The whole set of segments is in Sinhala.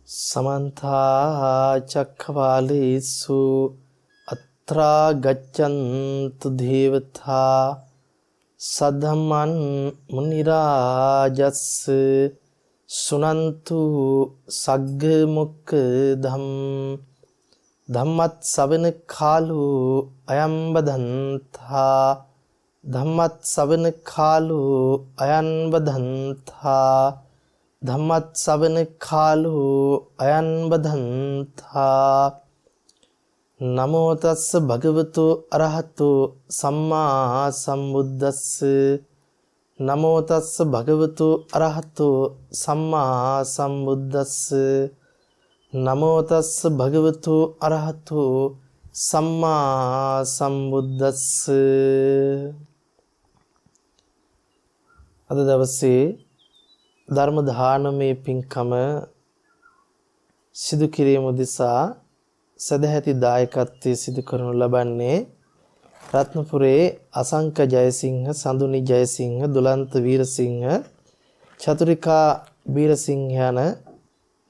समन्ता चक्रवालेषु अत्रा गच्छन्तु देवता सद्धम्मं मुनिराजस्स सुनन्तु सग्ग मुक्कधं धम्मत् सवन कालो अयं बधन्ता धम्मत् सवन कालो अयं बधन्ता धम्मत् सवन कालो अयं बधन्ता नमो तस्स भगवतो अरहतो सम्मा सम्बुද්දස්ස नमो तस्स भगवतो अरहतो सम्मा सम्बुද්දස්ස नमो तस्स भगवतो अरहतो सम्मा सम्बुද්දස්ස අද දවසේ ධර්ම දානමේ පින්කම සිදු කිරීම උදෙසා සදැහැති දායකත්වයේ සිදු කරනු ලබන්නේ රත්නපුරේ අසංක ජයසිංහ, සඳුනි ජයසිංහ, දුලන්ත වීරසිංහ, චතුරිකා වීරසිංහ යන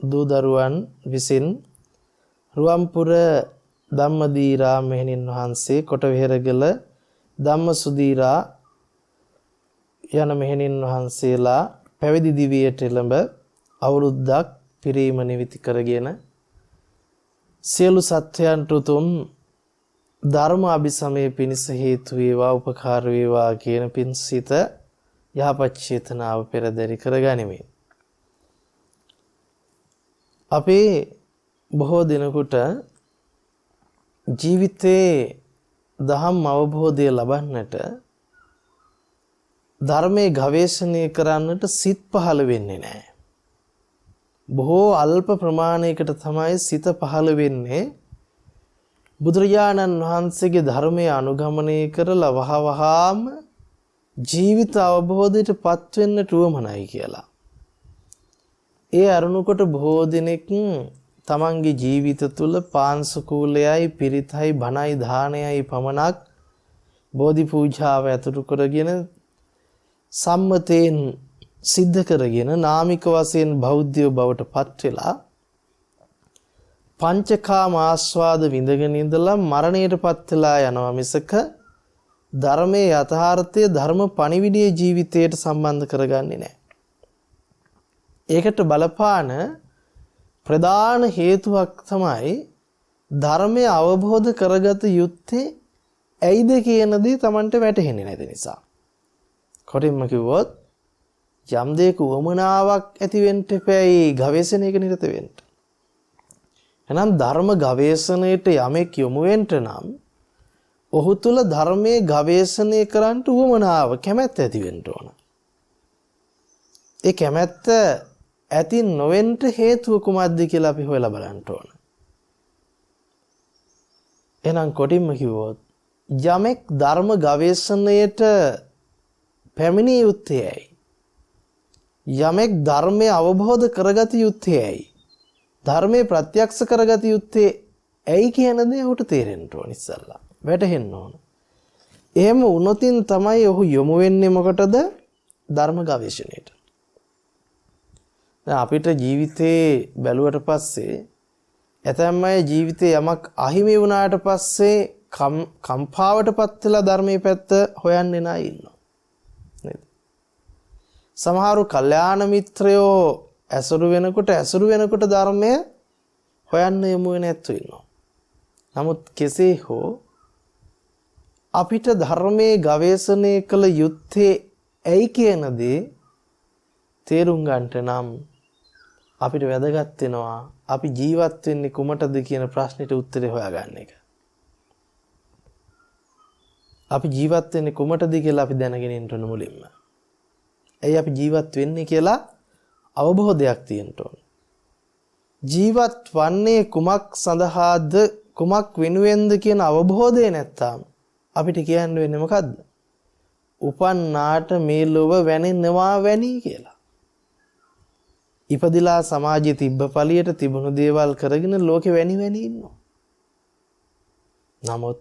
දූ දරුවන් විසින් රුවන්පුර ධම්මදීරා මෙහෙණින් වහන්සේ, කොටවෙහෙරගල ධම්මසුදීරා යන මෙහෙණින් වහන්සේලා පැවිදි දිවියට එළඹ අවුරුද්දක් පිරීම නිමිති කරගෙන සියලු සත්‍යයන්ට උතුම් ධර්ම අභිසමයේ පිණිස හේතු වේවා උපකාර වේවා කියන පින්සිත යහපත් චේතනාව පෙරදරි කරගනිමින් අපි බොහෝ දිනකට ජීවිතේ දහම් අවබෝධය ලබන්නට ධර්මයේ ගවේෂණය කරන්නට සිත් පහළ වෙන්නේ නැහැ. බොහෝ අල්ප ප්‍රමාණයකට තමයි සිත පහළ වෙන්නේ. බුදුරජාණන් වහන්සේගේ ධර්මයේ අනුගමනය කරලා වහවහාම ජීවිත අවබෝධයට පත් වෙන්නට උවමනයි කියලා. ඒ අරුණුකොට බොහෝ දිනෙක තමන්ගේ ජීවිත තුළ පාංශුකූලයයි, පිරිතයි, බණයි, දානයයි පමණක් බෝධි පූජාව ඇතුළු කරගෙන සම්මතයෙන් සිද්ධ කරගෙන නාමික වශයෙන් බෞද්ධයෝ බවට පත් වෙලා පංචකාම ආස්වාද විඳගෙන ඉඳලා මරණයට පත් වෙලා යනවා මිසක ධර්මයේ යථාර්ථය ධර්ම පණිවිඩය ජීවිතයට සම්බන්ධ කරගන්නේ නැහැ. ඒකට බලපාන ප්‍රධාන හේතුවක් තමයි ධර්මය අවබෝධ කරගත යුත්තේ ඇයිද කියන දේ Tamanට වැටහෙන්නේ නැති නිසා. කොටින්ම කිව්වොත් යම් දෙයක උවමනාවක් ඇති වෙන්න එපැයි ගවේෂණයක නිරත වෙන්න. එහෙනම් ධර්ම ගවේෂණයට යමෙක් යොමු වෙන්න නම් ඔහු තුල ධර්මයේ ගවේෂණය කරන්න උවමනාව කැමැත්ත ඇති වෙන්න ඕන. ඒ කැමැත්ත ඇති නොවෙන්න හේතුව කුමක්ද කියලා අපි හොයලා බලන්න ඕන. එහෙනම් කොටින්ම කිව්වොත් යමෙක් ධර්ම ගවේෂණයට පැමිණිය යුත්තේයි. යමෙක් ධර්මය අවබෝධ කරගත යුත්තේයි. ධර්මයේ ප්‍රත්‍යක්ෂ කරගත යුත්තේ ඇයි කියන දේ ඔහුට තේරෙන්න ඕන ඉස්සල්ලා. වැටහෙන්න ඕන. එහෙම වුණොතින් තමයි ඔහු යොමු වෙන්නේ මොකටද? ධර්ම ගවේෂණයට. දැන් අපිට ජීවිතේ බැලුවට පස්සේ ඇතැම් අය ජීවිතේ යමක් අහිමි වුණාට පස්සේ කම්පාවටපත් වෙලා ධර්මයේ පැත්ත හොයන්නේ නැයි ඉන්නවා. සමහරු කල්යාණ මිත්‍රයෝ ඇසුරු වෙනකොට ධර්මය හොයන්න යමු වෙන ඇත්තෝ ඉන්නවා. නමුත් කෙසේ හෝ අපිට ධර්මයේ ගවේෂණය කළ යුත්තේ ඇයි කියන දේ තේරුම් ගන්නට නම් අපිට වැදගත් වෙනවා අපි ජීවත් වෙන්නේ කුමටද කියන ප්‍රශ්නෙට උත්තරේ හොයාගන්න එක. අපි ජීවත් වෙන්නේ කුමටද කියලා අපි දැනගෙන ඉන්න ඕන මුලින්ම. ඇයි අපි ජීවත් වෙන්නේ කියලා අවබෝධයක් තියෙන්න ඕන. ජීවත් වන්නේ කුමක් සඳහාද, කුමක් වෙනුවෙන්ද කියන අවබෝධය නැත්තම් අපිට කියන්න වෙන්නේ මොකද්ද? උපන්නාට මේ ලෝභ වැනෙනවා වැනි කියලා. ඉපදිලා සමාජයේ තිබ්බ පළියට තිබුණු දේවල් කරගෙන ලෝකෙ වැනි ඉන්නවා. නමුත්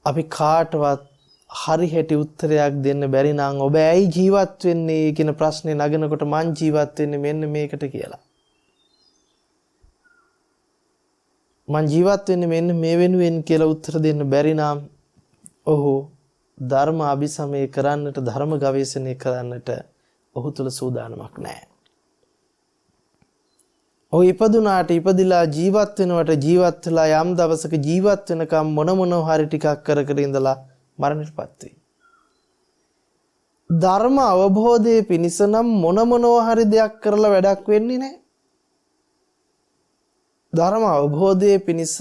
අපි කාටවත් හරි හැටි උත්තරයක් දෙන්න බැරි නම් ඔබ ඇයි ජීවත් වෙන්නේ කියන ප්‍රශ්නේ නගනකොට මං ජීවත් වෙන්නේ මෙන්න මේකට කියලා. මං ජීවත් වෙන්නේ මෙන්න මේ වෙනුවෙන් කියලා උත්තර දෙන්න බැරි නම් ඔහු ධර්ම අභිසමය කරන්නට ධර්ම ගවේෂණය කරන්නට ඔහු තුල සූදානමක් නැහැ. ඔහු ඉපදුනාට ඉපදිලා ජීවත් වෙනවට ජීවත් වෙලා යම් දවසක ජීවත් වෙනකම් මොනවා හරි ටිකක් කර කර ඉඳලා මරණයටපත් වෙයි. ධර්ම අවබෝධයේ පිණිස නම් මොනවා හරි දෙයක් කරලා වැඩක් වෙන්නේ නැහැ. ධර්ම අවබෝධයේ පිණිස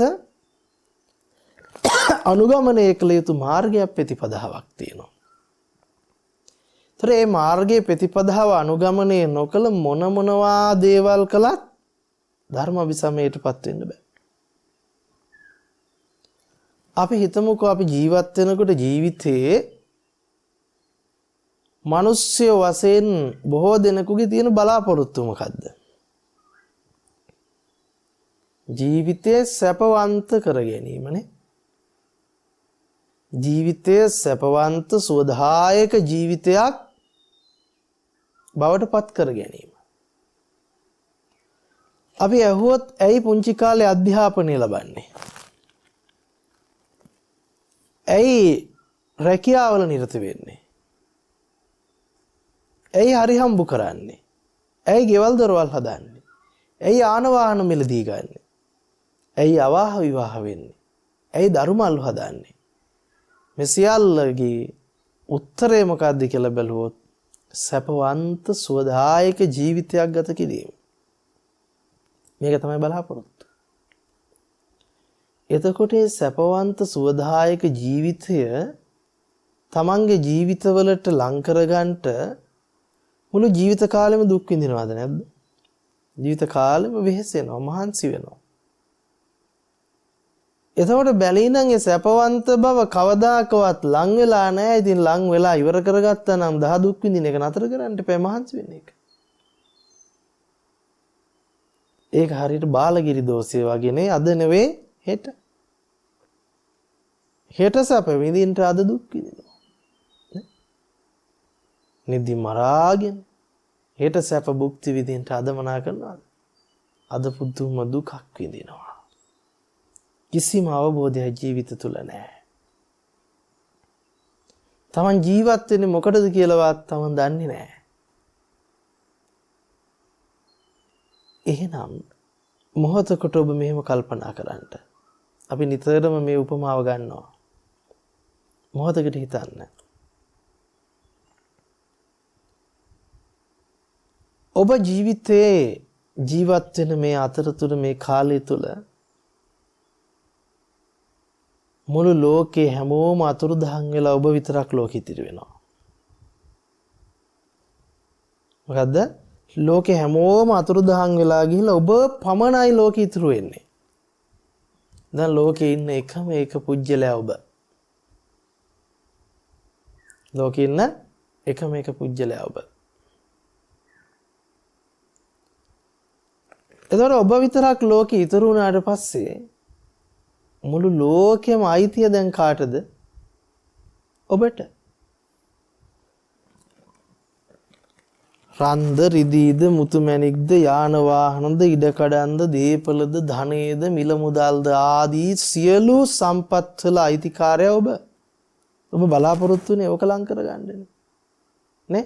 අනුගමනය කළ යුතු මාර්ගයක් ප්‍රතිපදාවක් තියෙනවා. ඒ මාර්ගයේ ප්‍රතිපදාව අනුගමනය නොකළ මොනවා දේවල් කළත් ධර්ම අභිසමයටපත් වෙන්න බෑ. අපි හිතමුකෝ අපි ජීවත් වෙනකොට ජීවිතයේ මිනිස්සු වශයෙන් බොහෝ දෙනෙකුගේ තියෙන බලාපොරොත්තු මොකද්ද? ජීවිතය සැපවන්ත කර ගැනීමනේ. ජීවිතය සැපවන්ත සුවදායක ජීවිතයක් බවට පත් කර ගැනීම. අපි ඇහුවොත් ඇයි පුංචි කාලේ අධ්‍යාපනය ලබන්නේ? ඇයි රැකියාවල නිරත වෙන්නේ? ඇයි හරි හම්බු කරන්නේ? ඇයි ගෙවල් දොරවල් හදන්නේ? ඇයි ආන වාහන මිලදී ගන්නේ? ඇයි අවාහ විවාහ වෙන්නේ? ඇයි දරුමල්ලු හදන්නේ? මේ සියල්ලගේ උත්තරය මොකක්ද කියලා බැලුවොත් සැපවන්ත සුවදායක ජීවිතයක් ගත කිරීම. මේක තමයි බලාපොරොත්තු. එතකොට මේ සැපවන්ත සුවදායක ජීවිතය තමන්ගේ ජීවිතවලට ලං කරගන්නට මුළු ජීවිත කාලෙම දුක් විඳිනවද නැද්ද? ජීවිත කාලෙම වෙහෙසෙනවා, මහන්සි වෙනවා. එතකොට බැලී නම් ඒ සැපවන්ත බව කවදාකවත් ලං වෙලා නැහැ. ඉතින් ලං වෙලා ඉවර කරගත්තා නම් දහ දුක් විඳින එක නතර කරන්න එපා, මහන්සි වෙන එක. ඒක හරියට බාලගිරි දෝෂය වගේනේ. අද නෙවෙයි හෙට. හෙට සැප විඳින්න අද දුක් විඳිනවා. නිදි මරාගෙන හෙට සැප භුක්ති විඳින්න අද මනා කරනවාද? අද පුදුම දුකක් විඳිනවා. කිසිම අවබෝධයක් ජීවිත තුල නැහැ. තමන් ජීවත් වෙන්නේ මොකටද කියලාවත් තමන් දන්නේ නැහැ. එහෙනම් මොහොතකට ඔබ මෙහෙම කල්පනා කරන්න. අපි නිතරම මේ උපමාව ගන්නවා. මොහොතකට හිතන්න. ඔබ ජීවිතයේ ජීවත් වෙන මේ අතරතුර මේ කාලය තුල මුළු ලෝකේ හැමෝම අතුරුදහන් වෙලා ඔබ විතරක් ලෝකෙ ඉතිරි වෙනවා. මොකද්ද? ලෝකේ හැමෝම අතුරුදහන් වෙලා ගිහිල්ලා ඔබ පමණයි ලෝකෙ ඉතුරු වෙන්නේ. දැන් ලෝකේ ඉන්න එකම එක පුජ්‍යලයා ඔබ. ලෝකේ ඉන්න එකම එක පුජ්‍යලයා ඔබ. එතකොට ඔබ විතරක් ලෝකෙ ඉතුරු වුණාට පස්සේ මුළු ලෝකෙම අයිතිය දැන් කාටද? ඔබට. රන්ද රිදීද මුතුමැණික්ද යාන වාහනද ඉඩකඩන්ද දීපලද ධනේද මිල මුදල්ද ආදී සියලු සම්පත් වල අයිතිකාරය ඔබ. ඔබ බලාපොරොත්තුනේ ඕක ලං කරගන්නනේ. නේ?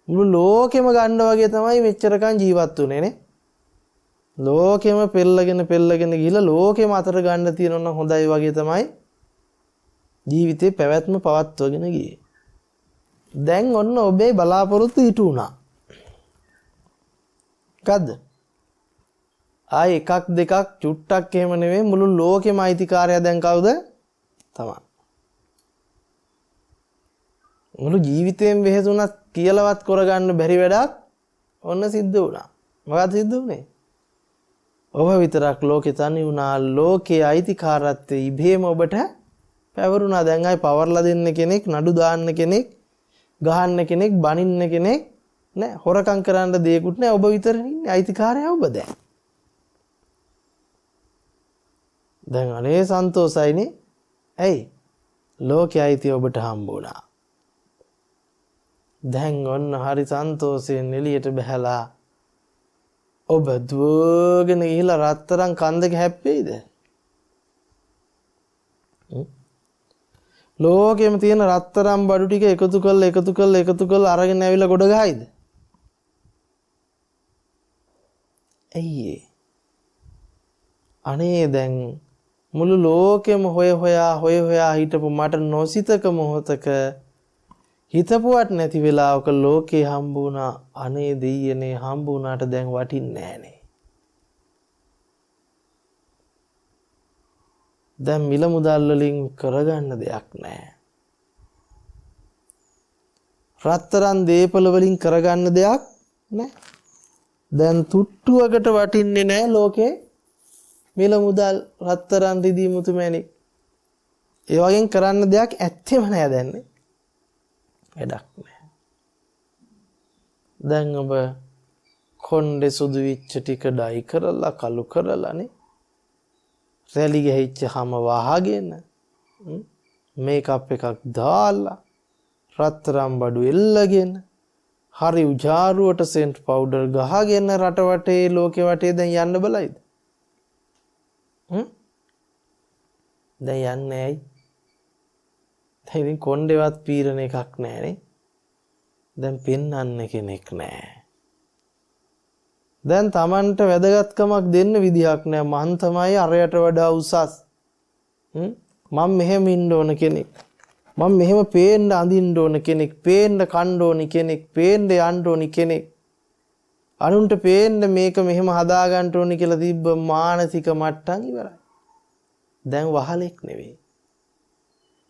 මුළු ලෝකෙම ගන්න වගේ තමයි මෙච්චරකන් ජීවත් වුනේ නේ. ලෝකෙම පෙරලගෙන ගිහිල්ලා ලෝකෙම අතර ගන්න තියෙනවා නම් හොඳයි වගේ තමයි ජීවිතේ පැවැත්ම පවත්වගෙන ගියේ. දැන් ඔන්න ඔබේ බලාපොරොත්තු ඉටු වුණා. මොකද්ද? ආයි එකක් දෙකක් චුට්ටක් එහෙම නෙවෙයි මුළු ලෝකෙම අයිතිකාරයා දැන් කවුද? තමයි. මුළු ජීවිතේම වෙහෙසුණත් කියලාවත් කරගන්න බැරි වැඩක් ඔන්න සිද්ධ වුණා. මොකක්ද සිද්ධ වුනේ? ඔබ විතරක් ලෝකේ තනි වුණා. ලෝකයේ අයිතිකාරත්වයේ ඉබේම ඔබට පැවරුණා. දැන් ආයි පවර්ලා දෙන්න කෙනෙක්, නඩු දාන්න කෙනෙක්, ගහන්න කෙනෙක්, බනින්න කෙනෙක් නෑ. හොරකම් කරන්න දෙයක්වත් නෑ. ඔබ විතරනේ ඉන්නේ. අයිතිකාරයා ඔබ දැන්. දැන් අනේ සන්තෝසයිනේ. ඇයි? ලෝකයේ අයිතිය ඔබට හම්බ වුණා. දැන් ඔන්න හරි සන්තෝෂයෙන් එළියට බහැලා ඔබ දුවගෙන ගිහිලා රත්තරන් කන්දක හැප්පෙයිද? ලෝකෙම තියෙන රත්තරන් බඩු ටික එකතු කරලා අරගෙන ඇවිල්ලා ගොඩ ගහයිද? ඇයි අනේ දැන් මුළු ලෝකෙම හොයා හිටපු මට නොසිතක මොහොතක හිතපුවත් නැති වෙලාවක ලෝකේ හම්බ වුණා. අනේ දෙයියනේ හම්බ වුණාට දැන් වටින්නේ නැහනේ. දැන් මිල මුදල් වලින් කරගන්න දෙයක් නැහැ. රත්තරන් දීපල වලින් කරගන්න දෙයක් නැහැ. දැන් තුට්ටුවකට වටින්නේ නැහැ ලෝකේ මිල මුදල් රත්තරන් රිදී මුතු මැණික්. ඒ වගේ කරන්න දෙයක් ඇත්තෙම නැහැ දැන්. වැඩක් නැහැ. දැන් ඔබ කොණ්ඩේ සුදු විච්ච ටික ඩයි කරලා කළු කරලානේ රැලි ගහිච්ච හැම වහගෙන මේකප් එකක් දාලා රත්තරන් බඩු එල්ලගෙන හරි උජාරුවට සෙන්ට් පවුඩර් ගහගෙන රට වටේ ලෝකෙ වටේ දැන් යන්න බලයිද? දැන් යන්නේ ඇයි? දැන් ඉතින් කොණ්ඩේවත් පීරණ එකක් නැහනේ. දැන් පෙන්වන්න කෙනෙක් නැහැ. දැන් Tamanට වැදගත්කමක් දෙන්න විදියක් නැහැ. මං තමයි අරයට වඩා උසස්. මම මෙහෙම ඉන්න ඕන කෙනෙක්. මම මෙහෙම පේන්න අඳින්න ඕන කෙනෙක්. පේන්න කන්න ඕනි කෙනෙක්. පේන්න යන්න ඕනි කෙනෙක්. අනුන්ට පේන්න මේක මෙහෙම හදා ගන්න ඕනි කියලා තිබ්බ මානසික මට්ටම් ඉවරයි. දැන් වහලෙක් නෙවෙයි.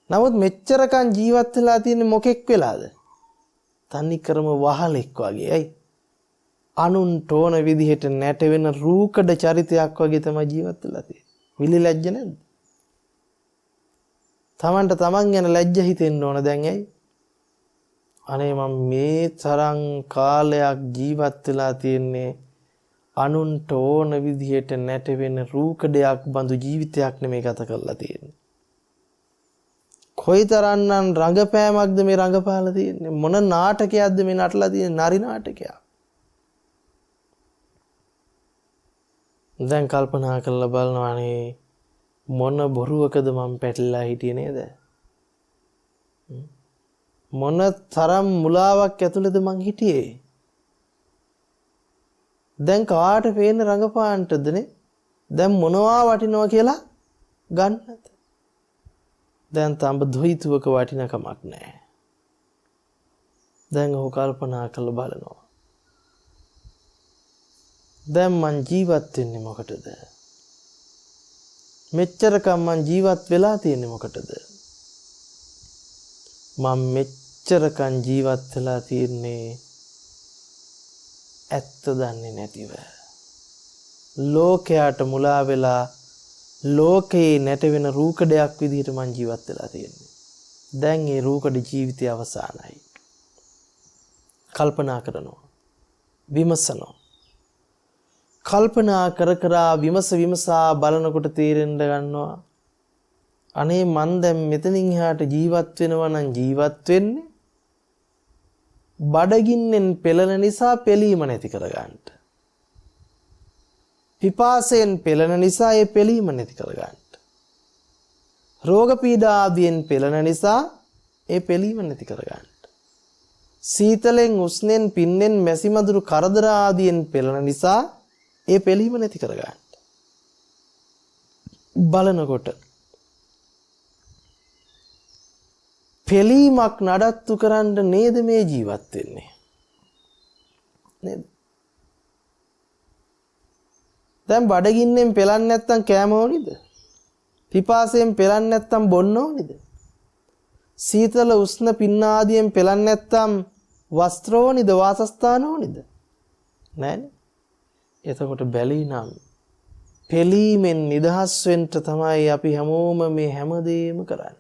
නමුත් මෙච්චරකන් ජීවත් වෙලා තියෙන්නේ මොකෙක් වෙලාද? තනිකරම වහලෙක් වගේ. ඇයි? අනුන්ට ඕන විදිහට නැට වෙන රූකඩ චරිතයක් වගේ තමයි ජීවත් වෙලා තියෙන්නේ. විලි ලැජ්ජ නැද්ද? Tamanට Taman ගැන ලැජ්ජ හිතෙන්න ඕන දැන් ඇයි? අනේ මම මේ තරම් කාලයක් ජීවත් වෙලා තියෙන්නේ අනුන්ට ඕන විදිහට නැට වෙන රූකඩයක් බඳු ජීවිතයක් නෙමෙයි ගත කරලා තියෙන්නේ. කොයිතරම්නම් රංගපෑමක්ද මේ රංගපාලා තියෙන්නේ? මොන නාටකයක්ද මේ නටලා තියෙන්නේ? නරි නාටකයක්. දැන් කල්පනා කරලා බලනවානේ මොන බොරුවකද මම පැටලලා හිටියේ නේද? මොන තරම් මුලාවක් ඇතුළේද මං හිටියේ? දැන් කාට පේන්න රංගපාන්නටදනේ? දැන් මොනවා වටිනවා කියලා ගන්නද? දැන් තඹ දුහිතුවක වටිනකමක් නැහැ. දැන් ඔහු කල්පනා කරලා බලනවා. දැන් මං ජීවත් වෙන්නේ මොකටද? මෙච්චරකම් මං ජීවත් වෙලා තියෙන්නේ මොකටද? මම මෙච්චරකම් ජීවත් වෙලා තියෙන්නේ ඇත්ත දන්නේ නැතිව. ලෝකයට මුලා වෙලා ලෝකේ නැට වෙන රූකඩයක් විදිහට මං ජීවත් වෙලා තියෙන්නේ. දැන් ඒ රූකඩ ජීවිතය අවසానයි. කල්පනා කරනවා. විමසනවා. කල්පනා කර විමසා බලනකොට තේරෙන්න ගන්නවා අනේ මන් දැන් මෙතනින් එහාට ජීවත් වෙනවා නම් ජීවත් වෙන්නේ බඩගින්නෙන් පෙළෙන නිසා පෙලීම නැති කරගන්න. පිපාසයෙන් පෙළෙන නිසා ඒ පෙලීම නැති කරගන්න. රෝග පීඩා ආදියෙන් පෙළෙන නිසා ඒ පෙලීම නැති කරගන්න. සීතලෙන් උස්නෙන් පින්නෙන් මැසිමදුරු කරදර ආදියෙන් පෙළෙන නිසා ඒ පෙලීම නැති කරගන්න. බලනකොට පෙලීමක් නඩත්තු කරන්න නේද මේ ජීවත් වෙන්නේ? නේද? දැන් බඩගින්නෙන් පෙලන්නේ නැත්තම් කෑම ඕනිද? පිපාසයෙන් පෙලන්නේ නැත්තම් බොන්න ඕනිද? සීතල උෂ්ණ පින්න ආදියෙන් පෙලන්නේ නැත්තම් වස්ත්‍ර ඕනිද? වාසස්ථාන ඕනිද? නෑනේ. එතකොට බැලීනම් පෙලීමෙන් නිදහස් වෙන්න තමයි අපි හැමෝම මේ හැමදේම කරන්නේ.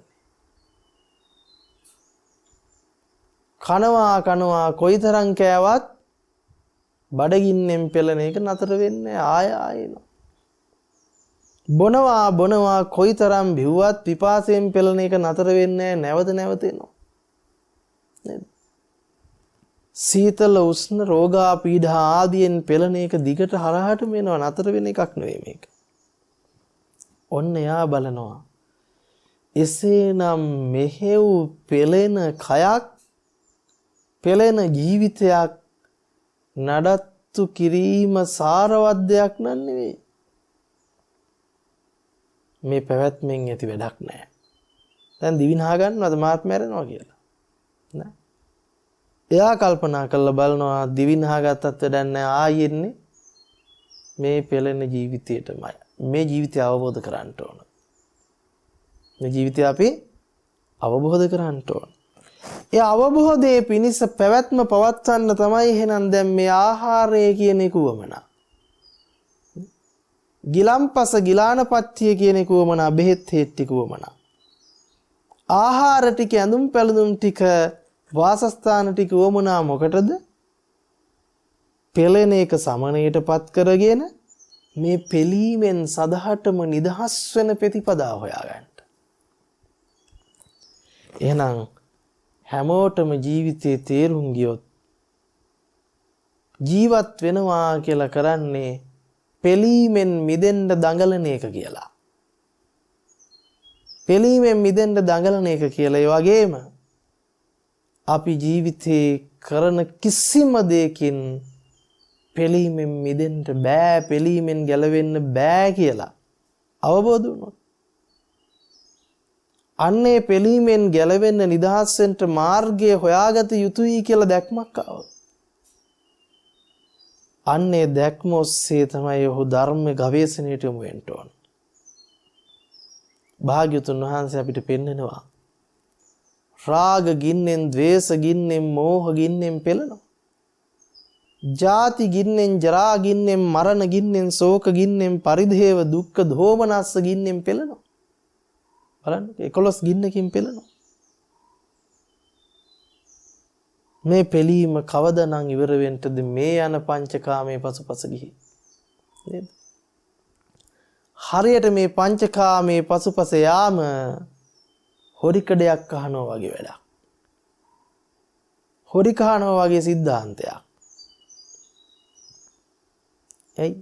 කනවා කොයිතරම් කෑවත් බඩගින්නෙන් පෙළෙන එක නතර වෙන්නේ ආයෙනවා. බොනවා කොයිතරම් බිව්වත් පිපාසයෙන් පෙළෙන එක නතර වෙන්නේ නැවත එනවා. නේද? සීතල උෂ්ණ රෝගා පීඩා ආදියෙන් පෙළෙන එක දිගට හරහාට මේනවා නතර වෙන එකක් නෙවෙයි මේක. ඔන්න එයා බලනවා. එසේනම් මෙහෙව් පෙළෙන කයක් පෙළෙන ජීවිතයක් නඩත්තු කිරීම සාරවත් දෙයක් නෙවෙයි. මේ පැවැත්මෙන් ඇති වැඩක් නැහැ. දැන් දිවිනහා ගන්නවද මාත් මැරෙනවා කියලා? නෑ. එයා කල්පනා කරලා බලනවා දිවිනහා ගත්තත් වැඩක් නැහැ ආයෙන්නේ මේ පෙළෙන ජීවිතයටමයි. මේ ජීවිතය අවබෝධ කරගන්න ඕන. මේ ජීවිතය අපි අවබෝධ කරගන්න ඕන. ඒ අවබෝධයේ පිණිස පැවැත්ම පවත්වන්න තමයි එහෙනම් දැන් මේ ආහාරය කියන එක වමනා. ගිලම්පස ගිලානපත්‍ය කියන එක වමනා බෙහෙත් හේත් ටික වමනා. ආහාර ටික ඇඳුම් පැළඳුම් ටික වාසස්ථාන ටික වමනා මොකටද? පෙළෙන එක සමනයටපත් කරගෙන මේ පෙලීමෙන් සදහටම නිදහස් වෙන ප්‍රතිපදාව හොයාගන්න. එහෙනම් හැමෝටම ජීවිතේ තේරුම් ගියොත් ජීවත් වෙනවා කියලා කරන්නේ පෙලීමෙන් මිදෙන්න දඟලන එක කියලා. පෙලීමෙන් මිදෙන්න දඟලන එක කියලා. ඒ වගේම අපි ජීවිතේ කරන කිසිම දෙයකින් පෙලීමෙන් මිදෙන්න බෑ, පෙලීමෙන් ගැලවෙන්න බෑ කියලා අවබෝධ වුණොත් අන්නේ පෙලීමෙන් ගැලවෙන්න නිදහස් වෙන්න මාර්ගය හොයාගත යුතුයි කියලා දැක්මක් ආවොත් අන්නේ දැක්ම ඔස්සේ තමයි ඔහු ධර්ම ගවේෂණයට යොමු වෙන්න ඕන. භාග්‍යතුන් වහන්සේ අපිට පෙන්නනවා රාග ගින්නෙන්, ද්වේෂ ගින්නෙන්, මෝහ ගින්නෙන් පෙළෙනවා. ජාති ගින්නෙන්, ජරා ගින්නෙන්, මරණ ගින්නෙන්, ශෝක ගින්නෙන්, පරිදේව දුක්ඛ දෝමනස්ස ගින්නෙන් පෙළෙනවා. බලන්න 11 ගින්නකින් පෙළෙනවා. මේ පෙලීම කවදානම් ඉවර වෙන්නද මේ යන පංචකාමයේ පසුපස ගිහි නේද? හරියට මේ පංචකාමයේ පසුපස යාම හොරිකඩයක් කහනවා වගේ වැඩක්. හොරි කහනවා වගේ સિદ્ધාන්තයක්. ඇයි?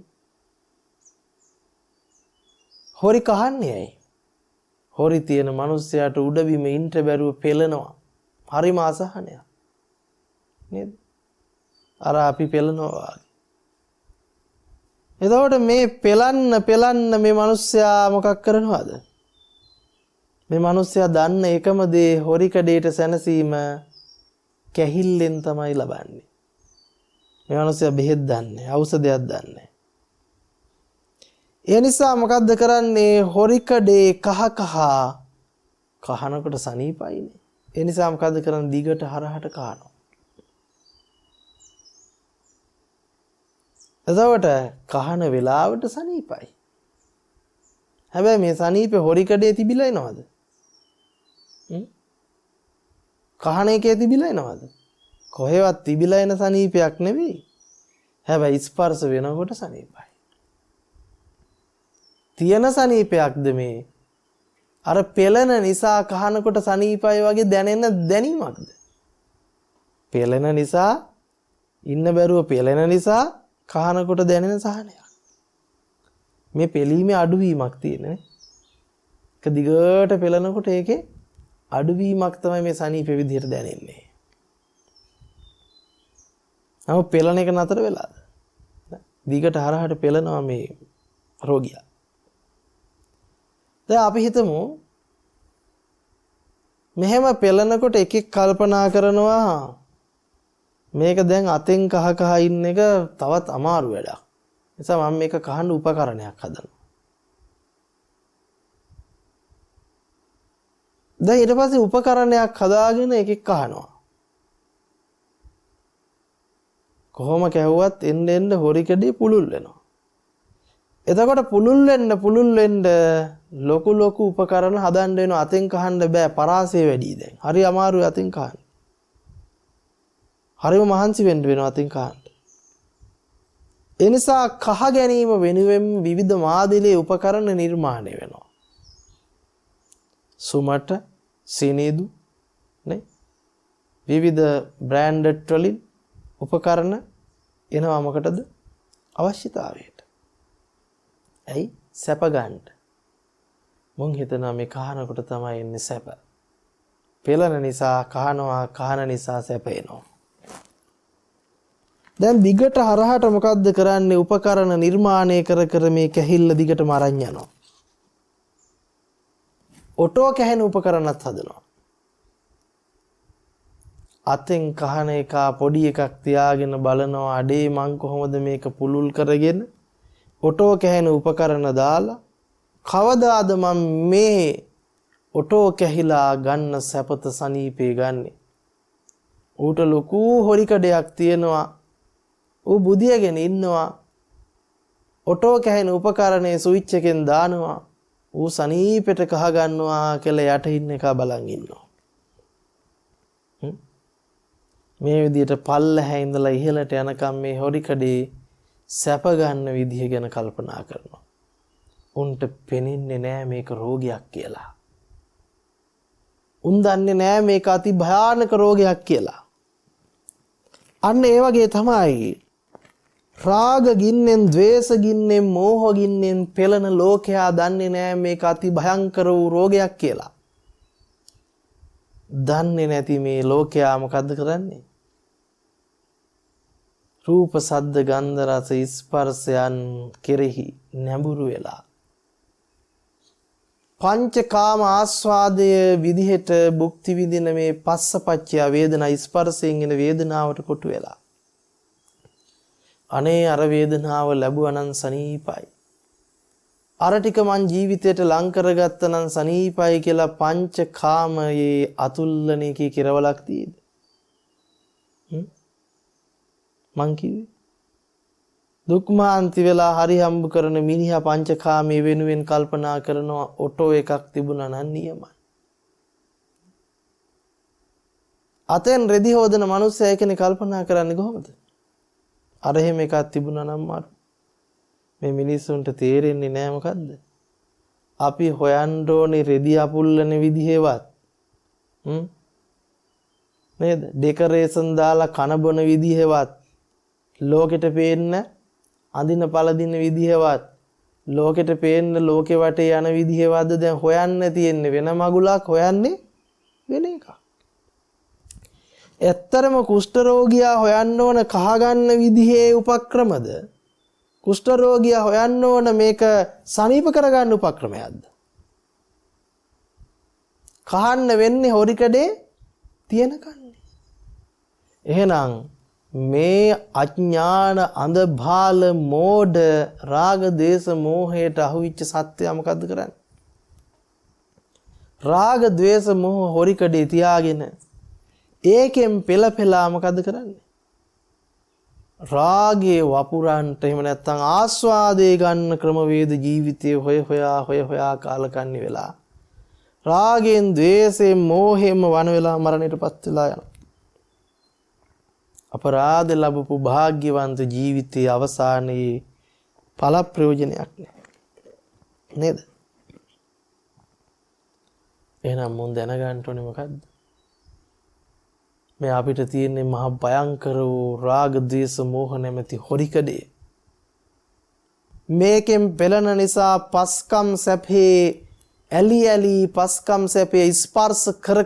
හොරි කහන්නේ ඇයි? හොරි තියෙන මිනිස්සයාට උඩබිම ඉන්න බැරුව පෙළනවා. හරිම අසහනයක්. නේද? අර අපි පෙළනවා. එතකොට මේ පෙළන්න මේ මිනිස්සයා මොකක් කරනවද? මේ මිනිස්සයා දන්න එකම දේ හොරි කඩේට සැනසීම කැහිල්ලෙන් තමයි ලබන්නේ. මේ මිනිස්සයා බෙහෙත් දන්නේ, ඖෂධයක් දන්නේ. ඒ නිසා මොකද්ද කරන්නේ? හොරි කඩේ කහනකොට සනීපයිනේ. ඒ නිසා මොකද්ද කරන්නේ? දිගට හරහට කහනවා. එතකොට කහන වෙලාවට සනීපයි. හැබැයි මේ සනීපේ හොරි කඩේ තිබිලා එනවද? කහන එකේ තිබිලා එනවද? කොහෙවත් තිබිලා එන සනීපයක් නෙවෙයි. හැබැයි ස්පර්ශ වෙනකොට සනීපයි. තියෙන සනීපයක්ද මේ? අර පෙළෙන නිසා කහනකොට සනීපයි වගේ දැනෙන දැනීමක්ද? පෙළෙන නිසා ඉන්න බැරුව පෙළෙන නිසා කහනකොට දැනෙන සහනයක්. මේ පෙලීමේ අඩුවීමක් තියෙන්නේ. එක දිගට පෙළෙනකොට ඒකේ අඩුවීමක් තමයි මේ සනීපෙ විදිහට දැනෙන්නේ. නම පෙළෙන එක නතර වෙලාද? දිගට හරහට පෙළෙනවා මේ රෝගියා. දැන් අපි හිතමු මෙහෙම පෙළෙනකොට එකෙක් කල්පනා කරනවා මේක දැන් අතෙන් කහ ඉන්න එක තවත් අමාරු වැඩක්. නිසා මම මේක කහන්න උපකරණයක් හදනවා. දැන් ඊට පස්සේ උපකරණයක් හදාගෙන එකෙක් කහනවා. කොහොම කැහුවත් එන්න හොරි කඩේ පුළුල් වෙනවා. එතකොට පුළුල් වෙන්න ලොකු උපකරණ හදන්න වෙනවා. අතෙන් කහන්න බෑ, පරාසය වැඩි දැන්. හරි අමාරුයි අතෙන් කහන්න. හරිම මහන්සි වෙන්න වෙනවා අතින් කහන්න. ඒ නිසා කහ ගැනීම වෙනුවෙන් විවිධ මාදිලේ උපකරණ නිර්මාණය වෙනවා. සුමට, සිනිදු නේ? විවිධ බ්‍රෑන්ඩඩ් වලින් උපකරණ එනවා මොකටද? අවශ්‍යතාවයට. ඇයි? සැප ගන්න. මුන් හිතනවා මේ කහනකොට තමයි එන්නේ සැප. පෙළන නිසා කහනවා, කහන නිසා සැප එනවා. දැන් දිගට හරහට මොකද්ද කරන්නේ? උපකරණ නිර්මාණය කර කර මේ කැහිල්ල දිගටම අරන් යනවා. ඔටෝ කැහෙන උපකරණත් හදනවා. අතෙන් කහන එක පොඩි එකක් තියාගෙන බලනවා අඩේ මං කොහොමද මේක පුළුල් කරගෙන ඔටෝ කැහෙන උපකරණ දාලා කවදාද මම මේ ඔටෝ කැහිලා ගන්න සැපත සනීපේ ගන්නෙ? ඌට ලොකු හොරිකඩයක් තියෙනවා. ඌ බුදියගෙන ඉන්නවා. ඔටෝ කැහෙන උපකරණයේ ස්විච් එකෙන් දානවා. ඌ සනීපෙට කහ ගන්නවා කියලා යට ඉන්න එක බලන් ඉන්නවා. මේ විදිහට පල්ලෙහා ඉඳලා ඉහළට යනකම් මේ හොරිකඩේ සැප ගන්න විදිහ ගැන කල්පනා කරනවා. උන්ට පෙනෙන්නේ නෑ මේක රෝගයක් කියලා. උන් දන්නේ නෑ මේක අති භයානක රෝගයක් කියලා. අන්න ඒ වගේ තමයි රාග ගින්නෙන්, ද්වේෂ ගින්නෙන්, මෝහ ගින්නෙන් පෙළෙන ලෝකයා දන්නේ නෑ මේක අති භයංකර වූ රෝගයක් කියලා. දන්නේ නැති මේ ලෝකයා මොකද්ද කරන්නේ? රූප, සද්ද, ගන්ධ, රස, ස්පර්ශයන් කෙරෙහි නැඹුරු වෙලා පංචකාම ආස්වාදය විදිහට භුක්ති විඳින මේ පස්සපච්චය වේදනා, ස්පර්ශයෙන් එන වේදනාවට කොටු වෙලා අනේ අර වේදනාව ලැබුවා නම් සනීපයි, අර ටික මං ජීවිතයට ලං කරගත්තා නම් සනීපයි කියලා පංචකාමයේ අතුල්ලණයේ කෙරවලක් තියෙද? මං කිව්වේ දුක්මාන්ති වෙලා හරි හම්බ කරන මිනිහා පංචකාමයේ වෙනුවෙන් කල්පනා කරනවා ඔටෝ එකක් තිබුණා නම් නියමයි. අතෙන් රෙදි හොදන මිනිස්සයා එකනේ කල්පනා කරන්නේ කොහොමද? අර එහෙම එකක් තිබුණා නම් මාරු. මේ මිනිස්සුන්ට තේරෙන්නේ නැහැ මොකද්ද? අපි හොයන්න ඕනේ රෙදි අපුල්ලන විදිහේවත්. නේද? ඩෙකරේෂන් දාලා කන බොන විදිහේවත් ලෝකෙට පේන්න අඳින පළදින විදිහවත් ලෝකෙට පේන්න ලෝකෙ වටේ යන විදිහවත්ද දැන් හොයන්න තියෙන්නේ? වෙන මගුලක් හොයන්නේ වෙන එකක්. ඇත්තරම කුෂ්ඨ රෝගියා හොයන්න ඕන කහ ගන්න විදිහේ උපක්‍රමද? කුෂ්ඨ රෝගියා හොයන්න ඕන මේක සනීප කරගන්න උපක්‍රමයක්ද? කහන්න වෙන්නේ හොරිකඩේ තියෙන කන්නේ. එහෙනම් මේ අඥාන අන්ධබාල මෝඩ රාග දේශ මෝහයට අහුවිච්ච සත්‍යය මොකද්ද කරන්නේ? රාග ද්වේෂ මෝහ හොරිකඩේ තියාගෙන ඒකෙන් පෙළපෙලා මොකද්ද කරන්නේ? රාගේ වපුරන්ට එහෙම නැත්නම් ආස්වාදේ ගන්න ක්‍රමවේද ජීවිතේ හොය හොයා කාලකන්ණි වෙලා රාගෙන් ද්වේෂයෙන් මෝහෙම වන වෙලා මරණයටපත් වෙලා යනවා. අපරාධ ලැබපු භාග්‍යවන්ත ජීවිතයේ අවසානයේ ඵල ප්‍රයෝජනයක් නැහැ. නේද? එහෙනම් මොන් දැනගන්න ඕනේ මොකද්ද? මේ අපිට තියෙන මහ භයංකර වූ රාග ද්වේෂ මෝහ නැමැති හොරිකඩේ. මේකෙන් පෙළෙන නිසා පස්කම් සැපේ ඇලි පස්කම් සැපේ ස්පර්ශ කර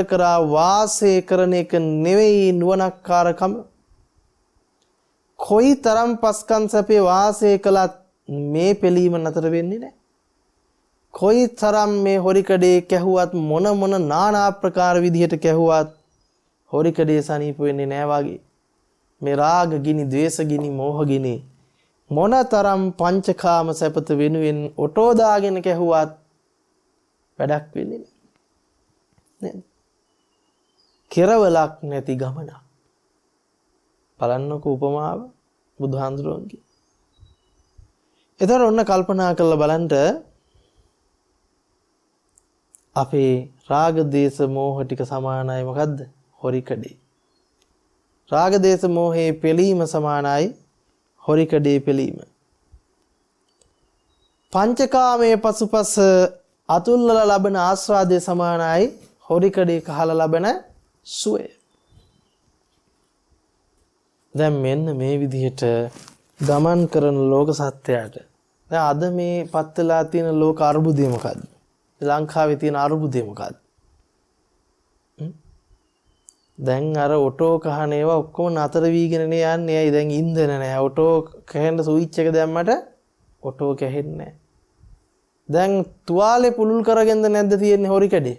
කර වාසය කරන එක නෙවෙයි නුවණක්කාරකම. කොයි තරම් පස්කම් සැපේ වාසය කළත් මේ පිළීම නතර වෙන්නේ නැහැ. කොයි තරම් මේ හොරිකඩේ කැහුවත් මොන নানা ආකාර විදිහට කැහුවත් හොරිකඩේ සනීප වෙන්නේ නැහැ වගේ. මේ රාග ගිනි, ද්වේෂ ගිනි, මෝහ ගිනි මොනතරම් පංචකාම සැපත වෙනුවෙන් ඔටෝ දාගෙන කැහුවත් වැඩක් වෙන්නේ නැහැ. කෙරවලක් නැති ගමනක්. බලන්නකෝ උපමාව බුදුහාඳුරන්ගේ. එතන ඔන්න කල්පනා කරලා බලන්න අපේ රාග දේශ මෝහ ටික සමානයි මොකද්ද? හොරිකඩේ. රාග දේශ මෝහේ පෙළීම සමානයි හොරිකඩේ පෙළීම. පංචකාමයේ පසුපස අතුල්ලලා ලබන ආස්වාදයේ සමානයි හොරිකඩේ කහලා ලබන සුවය. දැන් මෙන්න මේ විදිහට ගමන් කරන ලෝක සත්‍යයට දැන් අද මේ පත් වෙලා තියෙන ලෝක අර්බුදය මොකද්ද? ලංකාවේ තියෙන අරුබුදේ මොකක්ද? දැන් අර ඔටෝ කහන ඒවා ඔක්කොම නතර වීගෙනනේ යන්නේ. ඇයි දැන් ඉන්ධන නැහැ. ඔටෝ කැහෙන්න ස්විච් එක දැම්මට ඔටෝ කැහෙන්නේ නැහැ. දැන් තුවාලේ පුලුල් කරගෙනද නැද්ද තියෙන්නේ හොරිකඩේ?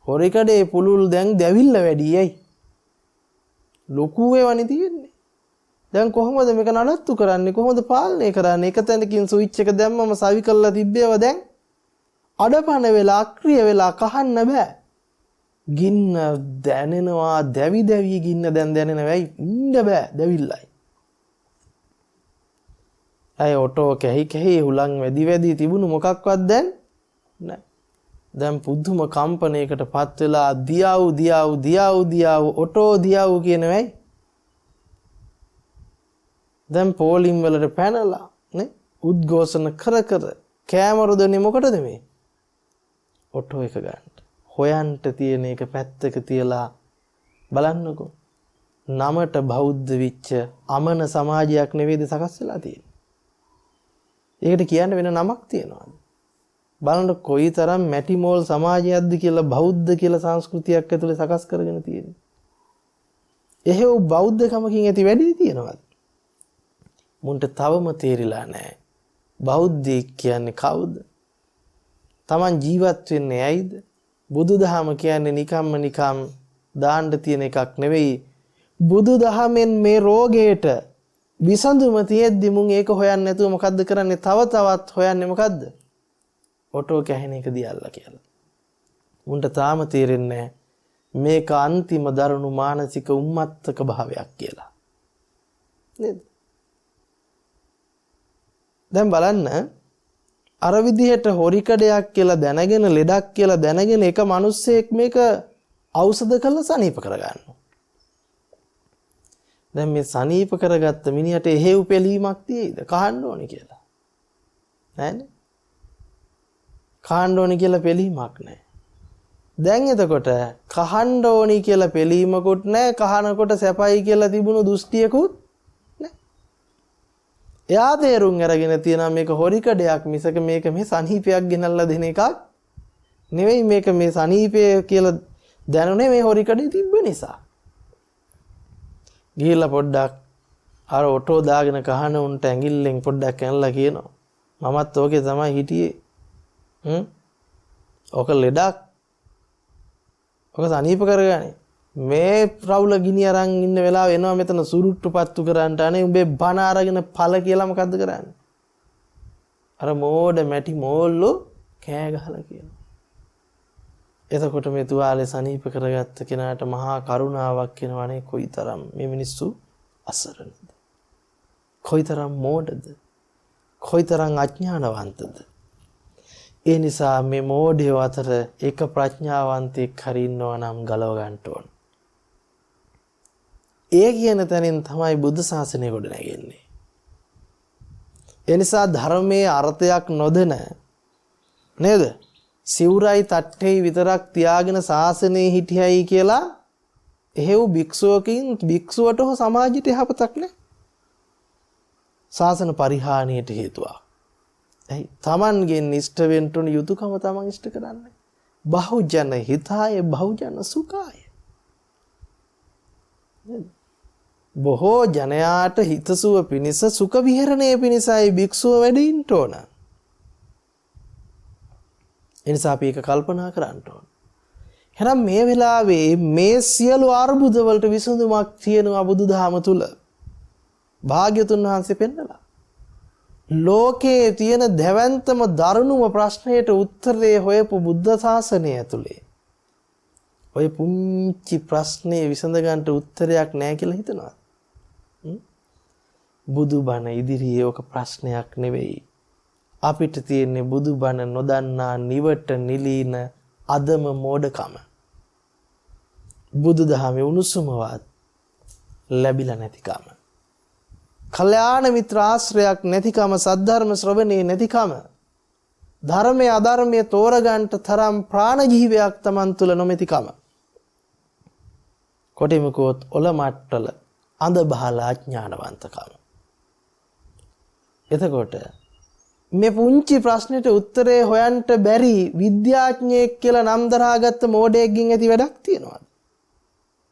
හොරිකඩේ පුලුල් දැන් දැවිල්ල වැඩි. ඇයි? ලොකු ඒවානේ තියෙන්නේ. දැන් කොහොමද මේක නඩත්තු කරන්නේ? කොහොමද පාලනය කරන්නේ? එක තැනකින් ස්විච් එක දැම්මම සවි කරලා තිබ්බේව දැන් අඩපණ වෙලා අක්‍රිය වෙලා කහන්න බෑ. ගින්න දැනෙනවා, දැවි දැවි ගින්න දැන් දැනෙනවයි ඉන්න බෑ දැවිල්ලයි. අය ඔටෝ කැහි හුලං වැඩි තිබුණු මොකක්වත් දැන් නැහැ. දැන් පුදුම කම්පනයකට පත් වෙලා දියාව් ඔටෝ දියාව් කියන වෙයි. දැන් පෝලිම් වලට පැනලා නේ උද්ඝෝෂණ කර කෑමරු දෙන්නේ මොකටද මේ? ඔටෝ එක ගන්න. හොයන්ට තියෙන එක පැත්තක තියලා බලන්නකෝ. නමට බෞද්ධ විච්ච අමන සමාජයක් නෙවෙයිද සකස් වෙලා තියෙන්නේ. ඒකට කියන්න වෙන නමක් තියනවාද? බලන්න කොයිතරම් මැටි මෝල් සමාජයක්ද කියලා බෞද්ධ කියලා සංස්කෘතියක් ඇතුලේ සකස් කරගෙන තියෙන්නේ. එහෙව් බෞද්ධකමකින් ඇති වැඩි තියනවාද? මුන්ට තවම තේරිලා නැහැ. බෞද්ධයෙක් කියන්නේ කවුද? Taman ජීවත් වෙන්නේ ඇයිද? බුදුදහම කියන්නේ නිකම් දාන්න තියෙන එකක් නෙවෙයි. බුදුදහමෙන් මේ රෝගයට විසඳුම තියෙද්දි මුන් ඒක හොයන්නේ නැතුව මොකද්ද කරන්නේ? තව තවත් හොයන්නේ මොකද්ද? ඔටෝ කැහෙන එක දියල්ලා කියලා. මුන්ට තාම තේරෙන්නේ මේක අන්තිම දරුණු මානසික උම්මත්තක භාවයක් කියලා. නේද? දැන් බලන්න අර විදිහට හොරිකඩයක් කියලා දැනගෙන ලෙඩක් කියලා දැනගෙන එක මිනිස්සෙක් මේක ඖෂධ කරලා සනීප කරගන්නවා. දැන් මේ සනීප කරගත්ත මිනිහට එහෙව් පිළීමක් තියෙයිද? කහන්න ඕනේ කියලා. නෑනේ. කහන්න ඕනේ කියලා පිළීමක් නෑ. දැන් එතකොට කහන්න ඕනේ කියලා පිළීමකුත් නෑ. කහනකොට සැපයි කියලා තිබුණු දෘෂ්ටියකුත් නෑ. එයා තේරුම් අරගෙන තියනවා මේක හොරිකඩයක් මිසක මේක මේ සනීපයක් ගෙනල්ලා දෙන එකක් නෙවෙයි. මේක මේ සනීපය කියලා දැනුනේ මේ හොරිකඩේ තිබ්බ නිසා. ගිහිල්ලා පොඩ්ඩක් අර ඔටෝ දාගෙන කහන උන්ට ඇඟිල්ලෙන් පොඩ්ඩක් ඇනලා කියනවා මමත් ඕකේ තමයි හිටියේ. ඔක ලෙඩක්. ඔක සනීප කරගන්නේ. මේ රවුල ගිනි අරන් ඉන්න වෙලාව එනවා මෙතන සුරුට්ටු පත්තු කරන්නට අනේ උඹේ බන අරගෙන පළ කියලා මොකද්ද කරන්නේ? අර මෝඩ මැටි මෝල්ලෝ කෑ ගහලා කියනවා. එතකොට මේ තුවාලේ සනීප කරගත්ත කෙනාට මහා කරුණාවක් එනවනේ. කොයිතරම් මේ මිනිස්සු අසරණද? කොයිතරම් මෝඩද? කොයිතරම් අඥානවන්තද? ඒ නිසා මේ මෝඩයෝ අතර එක ප්‍රඥාවන්තයෙක් හරි ඉන්නවා නම් ගලව ගන්න ඕන. ඒ කියන තැනින් තමයි බුද්ධ ශාසනය ගොඩ නැගෙන්නේ. ඒ නිසා ධර්මයේ අර්ථයක් නොදෙන නේද? සිවුරයි තට්ටේ විතරක් තියාගෙන ශාසනයේ හිටියයි කියලා එහෙව් භික්ෂුවට හෝ සමාජයට යහපතක් නැහැ. ශාසන පරිහානියට හේතුවක්. ඇයි? Tamanගෙන් ඉෂ්ට වෙන්න උන යුතුයකම Taman ඉෂ්ට කරන්නේ. බහුජන හිතාය බහුජන සුඛාය. බොහෝ ජනයාට හිතසුව පිණිස සුඛ විහරණය පිණිසයි භික්ෂුව වැඩ ඉන්න ඕන. එනිසා අපි ඒක කල්පනා කරන්න ඕන. එහෙනම් මේ වෙලාවේ මේ සියලු අර්බුද වලට විසඳුමක් තියෙනවා බුදුදහම තුල. භාග්‍යතුන් වහන්සේ පෙන්නලා. ලෝකයේ තියෙන දැවැන්තම දරුණුම ප්‍රශ්නයට උත්තරේ හොයපු බුද්ධ ශාසනය ඇතුලේ ඔය පුංචි ප්‍රශ්නේ විසඳ ගන්නට උත්තරයක් නැහැ කියලා හිතනවා. බුදුබණ ඉදිරියේ ඔක ප්‍රශ්නයක් නෙවෙයි. අපිට තියෙන්නේ බුදුබණ නොදන්නා නිවට නිලීන අදම මෝඩකම. බුදුදහමේ උණුසුමවත් ලැබිලා නැතිකම. කල්යාණ මිත්‍ර ආශ්‍රයක් නැතිකම, සද්ධර්ම ශ්‍රවණේ නැතිකම, ධර්මයේ අධර්මයේ තෝරගන්නට තරම් ප්‍රාණ ජීවයක් Taman තුල නොමැතිකම. කොටිමකෝත් ඔල මට්ටල අඳ බහලා අඥානවන්තකම. එතකොට මේ පුංචි ප්‍රශ්නෙට උත්තරේ හොයන්න බැරි විද්‍යාඥයෙක් කියලා නම් දරාගත්ත මෝඩයෙක්ගෙන් ඇති වැඩක් තියනවද?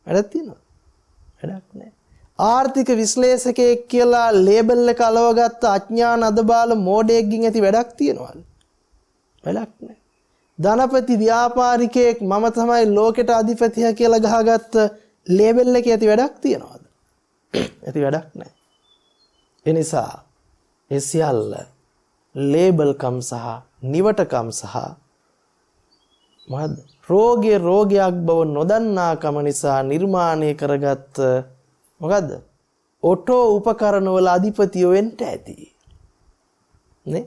වැඩක් තියනවද? වැඩක් නැහැ. ආර්ථික විශ්ලේෂකයෙක් කියලා ලේබල් එක අලවගත්ත අඥාන අදබාල මෝඩයෙක්ගෙන් ඇති වැඩක් තියනවද? වැඩක් නැහැ. ධනපති ව්‍යාපාරිකයෙක් මම තමයි ලෝකෙට අධිපතිය කියලා ගහගත්ත ලේබල් එකේ ඇති වැඩක් තියනවද? ඇති වැඩක් නැහැ. ඒ නිසා ඒ සියල්ල ලේබල්කම් සහ නිවටකම් සහ මොකද්ද රෝගයක් බව නොදන්නාකම නිසා නිර්මාණය කරගත්ත මොකද්ද ඔටෝ උපකරණ වල අධිපතියෝ වෙන්න ඇති නේ.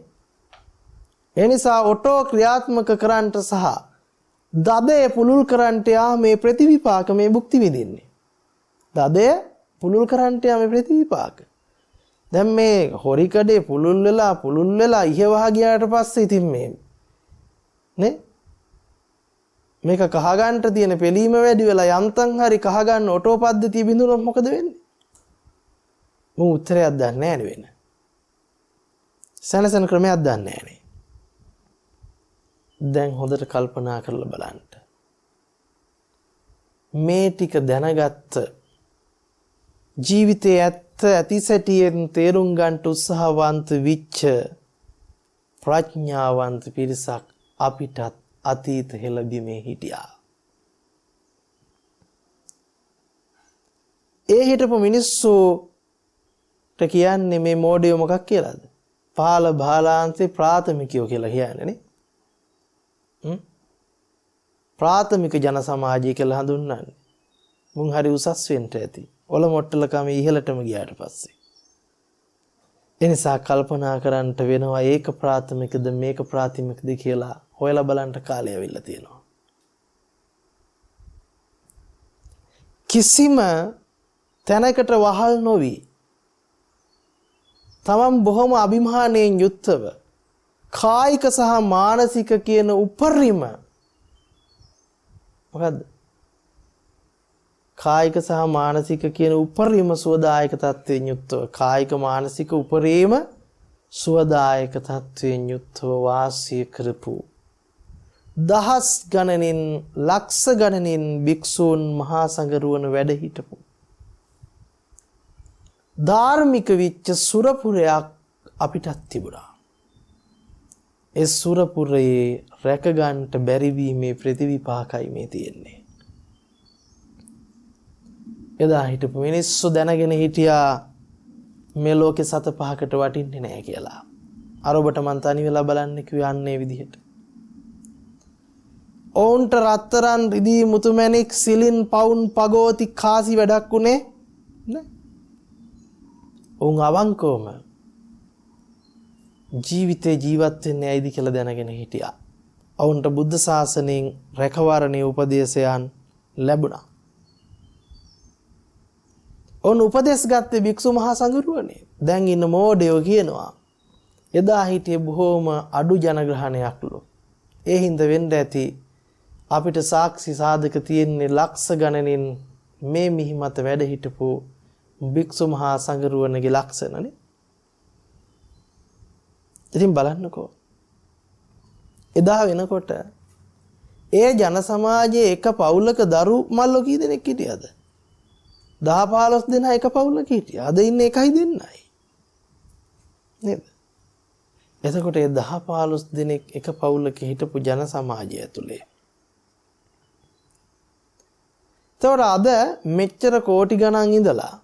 ඒ නිසා ඔටෝ ක්‍රියාත්මක කරන්නට සහ දදේ පුළුල් කරන්නට යා මේ ප්‍රතිවිපාක මේ භුක්ති විඳින්නේ. දදේ පුළුල් කරන්නට යා මේ ප්‍රතිවිපාක. දැන් මේ හොරිකඩේ පුළුල් වෙලා ඉහවහ ගියාට පස්සේ ඉතින් මේ නේ මේක කහ ගන්නට තියෙන පිළීම වැඩි වෙලා යම්තම් හරි කහ ගන්න ඔටෝ පද්ධතිය බිඳුනොත් මොකද වෙන්නේ? මම උත්තරයක් දන්නේ නැහැ වෙන. සනසන ක්‍රමයක් දන්නේ නැහැ. දැන් හොඳට කල්පනා කරලා බලන්න. මේ ටික දැනගත්ත ජීවිතයේ ඇතිසැටියෙන් තේරුම් ගන්නට උත්සාහවන්ත විච්ච ප්‍රඥාවන්ත පිරිසක් අපිටත් අතීත හෙළබිමේ හිටියා. ඒ හිටපු මිනිස්සුට කියන්නේ මේ මෝඩයෝ මොකක් කියලාද? පාල බාලාන්තේ ප්‍රාථමිකයෝ කියලා කියන්නේ නේ. ප්‍රාථමික ජන සමාජය කියලා හඳුන්වන්නේ. මුන් හරි උසස් වෙන්න ඇති. ඔල මොට්ටලකම ඉහළටම ගියාට පස්සේ. ඒ නිසා කල්පනා කරන්නට වෙනවා ඒක ප්‍රාථමිකද මේක ප්‍රාථමිකද කියලා හොයලා බලන්න කාලය අවිල්ලා තියෙනවා. කිසිම තැනකට වහල් නොවි තමන් බොහොම අභිමානයෙන් යුක්තව කායික සහ මානසික කියන උපරිම මොකද්ද? කායික සහ මානසික කියන උපරිම සුවදායක තත්ත්වයෙන් යුක්තව කායික මානසික උපරිම සුවදායක තත්ත්වයෙන් යුක්තව වාසය කරපු දහස් ගණනින් ලක්ෂ ගණනින් භික්ෂූන් මහා සංඝරුවන වැඩ හිටපු ධාර්මික විච්ච සුරපුරයක් අපිටත් තිබුණා. ඒ සුරපුරේ රැක ගන්නට බැරි වීමේ ප්‍රතිවිපාකයි මේ තියෙන්නේ. එදා හිටපු මිනිස්සු දැනගෙන හිටියා මේ ලෝකේ සත පහකට වටින්නේ නැහැ කියලා. අර ඔබට මං තනි වෙලා බලන්න කිව්වේ අන්නේ විදිහට. ඔවුන්ට රත්තරන් රිදී මුතුමැණික් සිලින් පවුන් පගෝති කාසි වැඩක් උනේ නෑ. ඔවුන් අවංකවම ජීවිතේ ජීවත් වෙන්නේ ඇයිද කියලා දැනගෙන හිටියා. ඔවුන්ට බුද්ධ ශාසනයෙන් රැකවරණයේ උපදේශයන් ලැබුණා. ඔවුන් උපදේශ ගත්තේ භික්ෂු මහා සංඝරුවනේ. දැන් ඉන්න මෝඩයෝ කියනවා එදා හිටියේ බොහෝම අඩු ජනග්‍රහණයක්ලු. ඒ හින්දා වෙන්න ඇති අපිට සාක්ෂි සාධක තියෙන්නේ ලක්ෂ ගණනින් මේ මිහි මත වැඩ හිටපු භික්ෂු මහා සංඝරුවනගේ ලක්ෂණනේ. ඉතින් බලන්නකෝ. එදා වෙනකොට ඒ ජන සමාජයේ එක පවුලක දරු මල්ලෝ කී දෙනෙක් හිටියද? 10-15 දෙනා එක පවුලක හිටියා. අද ඉන්නේ එකයි දෙන්නයි. නේද? එතකොට ඒ 10-15 දෙනෙක් එක පවුලක හිටපු ජන සමාජය ඇතුලේ. ඒතකොට අද මෙච්චර කෝටි ගණන් ඉඳලා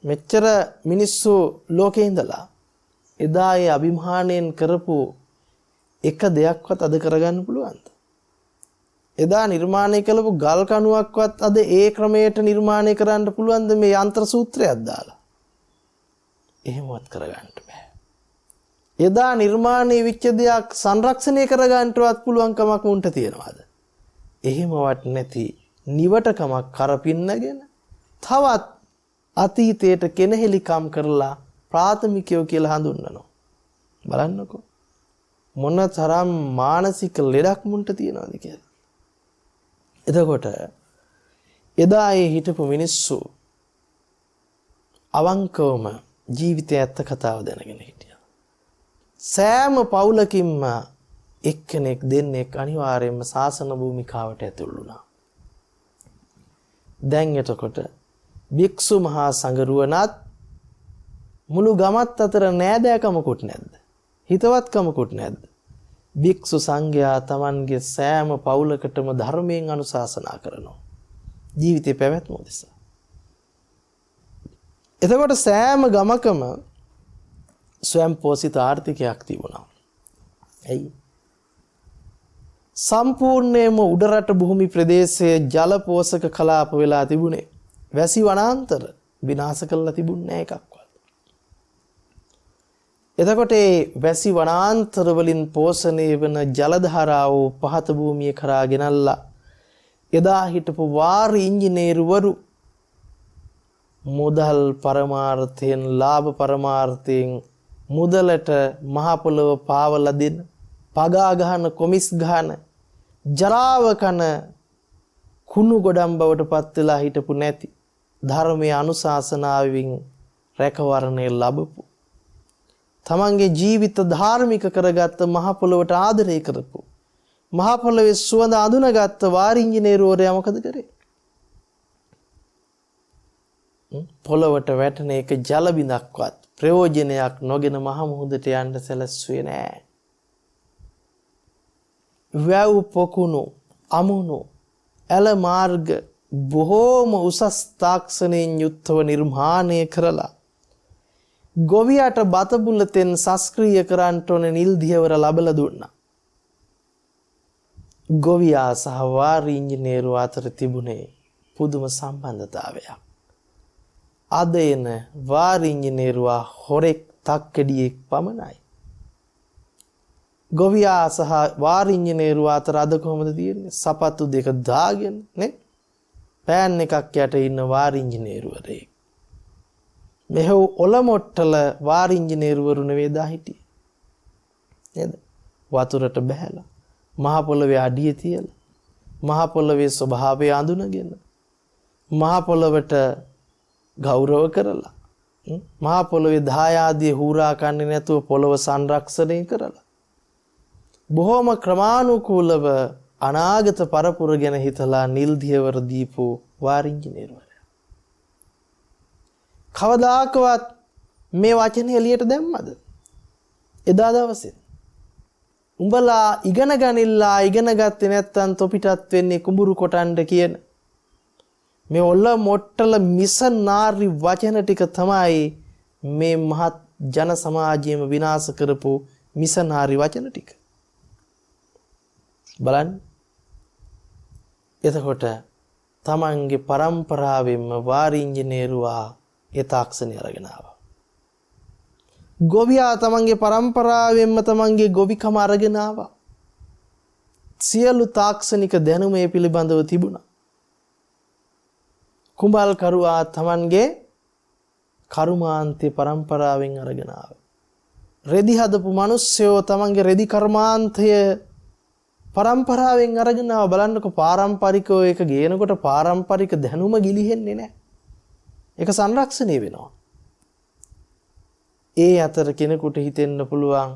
මෙච්චර මිනිස්සු ලෝකේ ඉඳලා එදා ඒ අභිමාණයෙන් කරපු එක දෙයක්වත් අද කරගන්න පුළුවන්ද? එදා නිර්මාණය කළපු ගල් කණුවක්වත් අද ඒ ක්‍රමයට නිර්මාණය කරන්න පුළුවන්ද මේ යන්ත්‍ර සූත්‍රයක් දාලා? එහෙමවත් කරගන්න බෑ. එදා නිර්මාණය වෙච්ච දෙයක් සංරක්ෂණය කරගන්නවත් පුළුවන් කමක් උන්ට තියනවාද? එහෙමවත් නැති නිවටකමක් කරපින්නගෙන තවත් අතීතයට කෙනහෙලිකම් කරලා ප්‍රාථමිකයෝ කියලා හඳුන්වනවා. බලන්නකෝ මොන තරම් මානසික ලෙඩක් මුන්ට තියනවද කියලා. එතකොට එදා ඒ හිටපු මිනිස්සු අවංකවම ජීවිතය ඇත්ත කතාව දැනගෙන හිටියා. සෑම පවුලකින්ම එක්කෙනෙක් දෙන්නෙක් අනිවාර්යයෙන්ම ශාසන භූමිකාවට ඇතුළු වුණා. දැන් එතකොට භික්ෂු මහා සංඝරුවනත් මුළු ගමත් අතර නෑදෑකමකුත් නැද්ද? හිතවත්කමකුත් නැද්ද? භික්ෂු සංඝයා Tamanගේ සෑම පවුලකටම ධර්මයෙන් අනුශාසනා කරනවා. ජීවිතේ පැවැත්ම උදෙසා. එතකොට සෑම ගමකම ස්වයං පෝෂිත ආර්ථිකයක් තිබුණා. ඇයි? සම්පූර්ණයෙන්ම උඩරට භූමි ප්‍රදේශයේ ජල පෝෂක කලාප වෙලා තිබුණේ. වැසි වනාන්තර විනාශ කරලා තිබුණේ නැහැ එකක්වත්. එතකොට ඒ වැසි වනාන්තර වලින් පෝෂණය වෙන ජල ධාරාව පහත භූමිය කරා ගෙනල්ලා එදා හිටපු වාර ඉංජිනේරුවරු මුදල් පරමාර්ථයෙන් ලාභ පරමාර්ථයෙන් මුදලට මහ පොළව පාවලා දෙන පගා ගහන කොමිස් ගහන ජරාව කන කුණු ගොඩම් බවට පත් වෙලා හිටපු නැති ධර්මයේ අනුශාසනාවෙන් රැකවරණය ලැබපු තමන්ගේ ජීවිත ධාර්මික කරගත්ත මහ පොළවට ආදරය කරපු මහ පොළවේ සුවඳ අඳුනගත්ත වාර ඉංජිනේරුවරයා මොකද කරේ? පොළවට වැටෙන එක ජල බිඳක්වත් ප්‍රයෝජනයක් නොගෙන මහ මුහුදට යන්න සැලැස්සුවේ නෑ. වැව් පොකුණු අමුණු ඇල මාර්ග බොහෝම උසස් තාක්ෂණයෙන් යුක්තව නිර්මාණය කරලා ගොවියට බත බුලතෙන් සස්ක්‍රීය කරන්නට ඕන නිල් දියවර ලැබලා දුන්නා. ගොවියා සහ වාර ඉංජිනේරුව අතර තිබුණේ පුදුම සම්බන්ධතාවයක්. අද එන වාර ඉංජිනේරුවා හොරෙක් තක්කඩියෙක් පමණයි. ගොවියා සහ වාර ඉංජිනේරුවා අතර අද කොහොමද තියෙන්නේ? සපත්තු දෙක දාගෙන නේ පෑන් එකක් යට ඉන්න වාර ඉංජිනේරුවරයෙක්. මෙහෙව ඔලොමොට්ටල වාර ඉංජිනේරුවරු නෙවෙයි දා හිටියේ. නේද? වතුරට බහැලා මහ පොළවේ අඩිය තියලා මහ පොළවේ ස්වභාවය අඳුනගෙන මහ පොළවට ගෞරව කරලා මහ පොළවේ දායාදිය හූරා කන්නේ නැතුව පොළව සංරක්ෂණය කරලා බොහොම ක්‍රමානුකූලව අනාගත පරපුර ගැන හිතලා නිල් දියවර දීපු වාර ඉංජිනේරුවරයා කවදාකවත් මේ වචනේ එළියට දැම්මද? එදා දවසේ උඹලා ඉගෙන ගනිලා ඉගෙන ගත්තේ නැත්නම් තොපිටත් වෙන්නේ කුඹුරු කොටන්න කියන මේ ඔල්ල මොට්ටල මිසනාරි වචන ටික තමයි මේ මහත් ජන සමාජයේම විනාශ කරපු මිසනාරි වචන ටික. බලන්න. එතකොට තමන්ගේ પરම්පරාවෙන්ම වාර ඉංජිනේරුවා ඒ තාක්ෂණය අරගෙන ආවා. ගොවියා තමන්ගේ પરම්පරාවෙන්ම තමන්ගේ ගොවිකම අරගෙන ආවා. සියලු තාක්ෂණික දැනුම මේ පිළිබඳව තිබුණා. කුඹල් කරුවා තමන්ගේ කර්මාන්තේ પરම්පරාවෙන් අරගෙන ආවා. රෙදි හදපු මිනිස්සයෝ තමන්ගේ රෙදි කර්මාන්තය પરම්පරාවෙන් අරගෙන ආවා. බලන්නකො පාරම්පරිකව එක ගේනකොට පාරම්පරික දැනුම ගිලිහෙන්නේ නැහැ. ඒක සංරක්ෂණය වෙනවා. ඒ අතර කෙනෙකුට හිතෙන්න පුළුවන්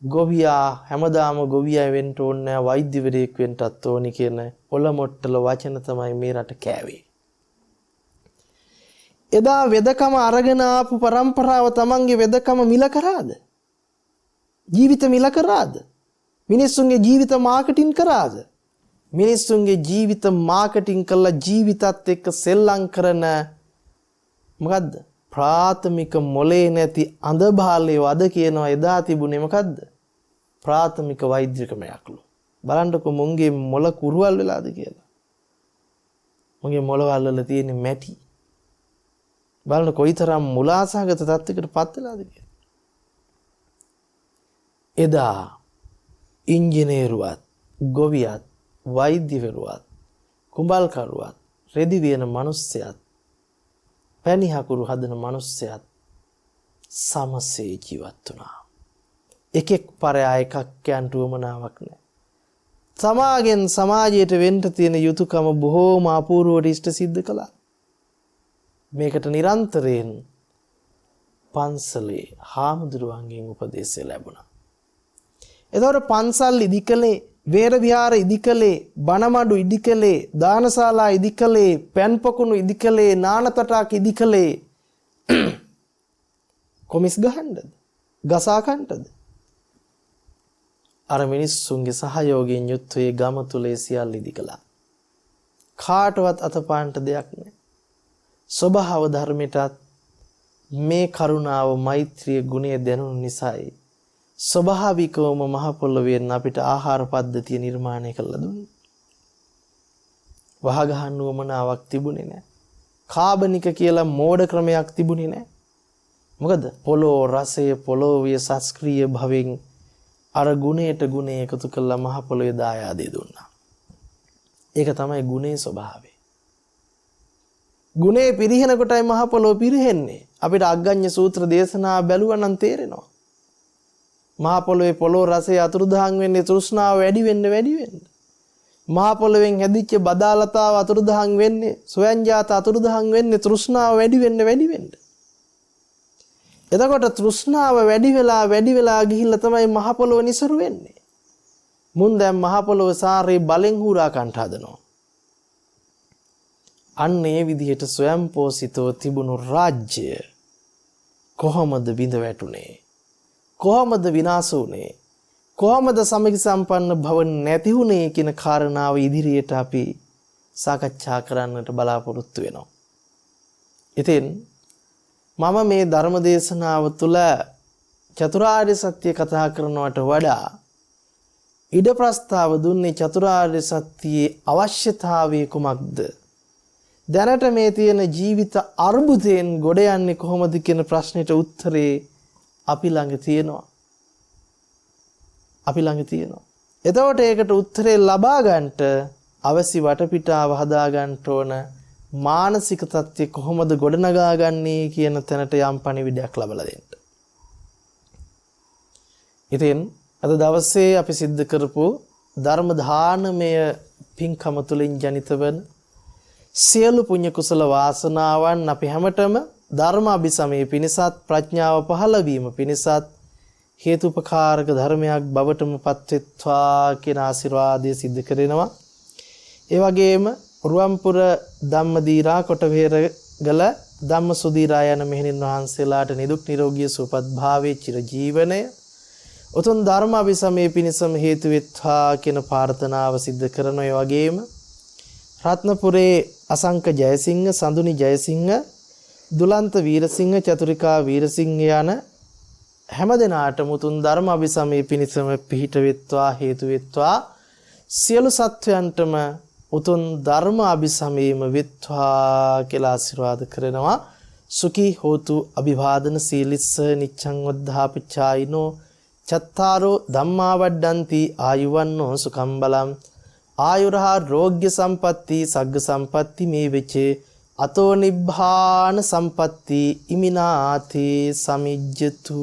ගොවියා හැමදාම ගොවියා වෙන්න ඕනේ නැහැ වෛද්‍යවරයෙක් වෙන්නත් ඕනි කියන ඔලොමොට්ටල වචන තමයි මේ රට කෑවේ. එදා වෙදකම අරගෙන ආපු પરම්පරාව තමන්ගේ වෙදකම මිල කරාද? ජීවිත මිල කරාද? මිනිස්සුන්ගේ ජීවිත මාකටිං කරාද? මිනිස්සුන්ගේ ජීවිත මාකටිං කළා ජීවිතත් එක්ක සෙල්ලම් කරන මොකද්ද? ප්‍රාථමික මොලේ නැති අඳබාලේ වද කියනවා එදා තිබුණේ මොකද්ද? ප්‍රාථමික වෛද්‍යකමයක්ලු. බලන්නකො මුංගේ මොල කුරුවල් වෙලාද කියලා. මුංගේ මොලවල් වල තියෙන මැටි. බලන්න කොයිතරම් මුලාසහගත තත්ත්වයකට පත් වෙලාද කියලා. එදා ඉංජිනේරුවත්, ගොවියත්, වෛද්‍යවරුවත්, කුඹල්කරුවත්, රෙදි වියන මිනිස්සයත් පැණි හකුරු හදන මිනිස්සයත් සමසේ ජීවත් වුණා. එකෙක් පරයා එකක් යන්ට උවමනාවක් නැහැ. සමාගෙන් සමාජයට වෙන්න තියෙන යුතුයකම බොහෝම අපූර්වට ඉෂ්ට සිද්ධ කළා. මේකට නිරන්තරයෙන් පන්සලේ හාමුදුරුවන්ගෙන් උපදේශය ලැබුණා. එතකොට පන්සල් ඉදිකලේ, වේර විහාර ඉදිකලේ, බණමඩු ඉදිකලේ, දානශාලා ඉදිකලේ, පෑන්පොකුණු ඉදිකලේ, නානතටාක ඉදිකලේ කොමිස් ගහන්නද? ගසා කන්නද? අර මිනිස්සුන්ගේ සහයෝගයෙන් යුත්වේ ගම තුලේ සියල්ල ඉදිකලා. කාටවත් අතපාන්න දෙයක් නැහැ. ස්වභාව ධර්මයටත් මේ කරුණාව මෛත්‍රිය ගුණය දැනුන නිසායි ස්වභාවිකවම මහ පොළොවෙන් අපිට ආහාර පද්ධතිය නිර්මාණය කළා දුන්නේ. වහ ගහන්න උවමනාවක් තිබුණේ නැහැ. කාබනික කියලා මෝඩ ක්‍රමයක් තිබුණේ නැහැ. මොකද පොළොව රසය පොළොවේ සස්ක්‍රීය භවෙන් අර ගුණයට ගුණය එකතු කළා මහ පොළොවේ දායාදේ දුන්නා. ඒක තමයි ගුණේ ස්වභාවය. ගුණේ පිරිහෙන කොටයි මහ පොළොව පිරෙන්නේ. අපිට අග්ගඤ්ඤ සූත්‍ර දේශනා බැලුවා නම් තේරෙනවා. මහ පොළොවේ පොළොව රසය අතුරුදහන් වෙන්නේ තෘෂ්ණාව වැඩි වෙන්න. මහ පොළොවෙන් හැදිච්ච බදාලතාව අතුරුදහන් වෙන්නේ, සොයන්ජාත අතුරුදහන් වෙන්නේ තෘෂ්ණාව වැඩි වෙන්න. එතකොට තෘෂ්ණාව වැඩි වෙලා ගිහිල්ලා තමයි මහ පොළොව නිසරු වෙන්නේ. මුන් දැන් මහ පොළොව සාරේ බලෙන් හුරා කන්ට හදනවා. අන්න ඒ විදිහට ස්වයංපෝෂිතව තිබුණු රාජ්‍ය කොහොමද බිඳ වැටුනේ? කොහොමද විනාශ වුනේ? කොහොමද සමගි සම්පන්න භව නැති වුනේ කියන කාරණාව ඉදිරියට අපි සාකච්ඡා කරන්නට බලාපොරොත්තු වෙනවා. ඉතින් මම මේ ධර්ම දේශනාව තුළ චතුරාර්ය සත්‍ය කතා කරනවට වඩා ඉඩ ප්‍රස්තාව දුන්නේ චතුරාර්ය සත්‍යයේ අවශ්‍යතාවය කුමක්ද? දැනට මේ තියෙන ජීවිත අර්බුදයෙන් ගොඩ යන්නේ කොහොමද කියන ප්‍රශ්නෙට උත්තරේ අපි ළඟ තියෙනවා. එතකොට ඒකට උත්තරේ ලබා ගන්නට අවශ්‍ය වටපිටාව හදා ගන්න ඕන. මානසික තත්ත්වය කොහොමද ගොඩනගා ගන්නේ කියන තැනට යම් පණිවිඩයක් ලබලා දෙන්න. ඉතින් අද දවසේ අපි සිද්ධ කරපු ධර්ම දානමය පින්කම තුලින් ජනිත වන සියලු පුණ්‍ය කුසල වාසනාවන් අපි හැමතෙම ධර්ම අභිසමයේ පිණිසත් ප්‍රඥාව පහළ වීම පිණිසත් හේතුපකාරක ධර්මයක් බවටම පත්වෙත්වා කියන ආශිර්වාදය සිද්ධ කරනවා. ඒ වගේම රුවන්පුර ධම්මදීරා කොටවේරගල ධම්මසුදීරා යන මෙහෙණින් වහන්සේලාට නිදුක් නිරෝගී සුවපත් භාවයේ චිර ජීවනය උතුම් ධර්ම අභිසමයේ පිණිසම හේතු වෙත්වා කියන ප්‍රාර්ථනාව සිද්ධ කරනවා. ඒ වගේම රත්නපුරේ අසංක ජයසිංහ, සඳුනි ජයසිංහ, දුලන්ත වීරසිංහ, චතුරිකා වීරසිංහ යන හැම දෙනාටම උතුම් ධර්ම අභිසමයේ පිණිසම පිහිට වෙත්වා හේතු වෙත්වා. සියලු සත්වයන්ටම උතුම් ධර්ම අභිසමයේම වෙත්වා කියලා ආශිර්වාද කරනවා. සුඛී හෝතු අභිවාදන සීලිස්ස නිච්ඡං වද්ධාපචායිනෝ චත්තාරෝ ධම්මා වඩ්ඩಂತಿ ආයුවන්නෝ සුඛම් බලම් ආයුරහා රෝග්‍ය සම්පatti සග්ග සම්පatti මේ වෙචේ අතෝ නිබ්බාන සම්පatti ඉමිනාති සමිජ්ජතු.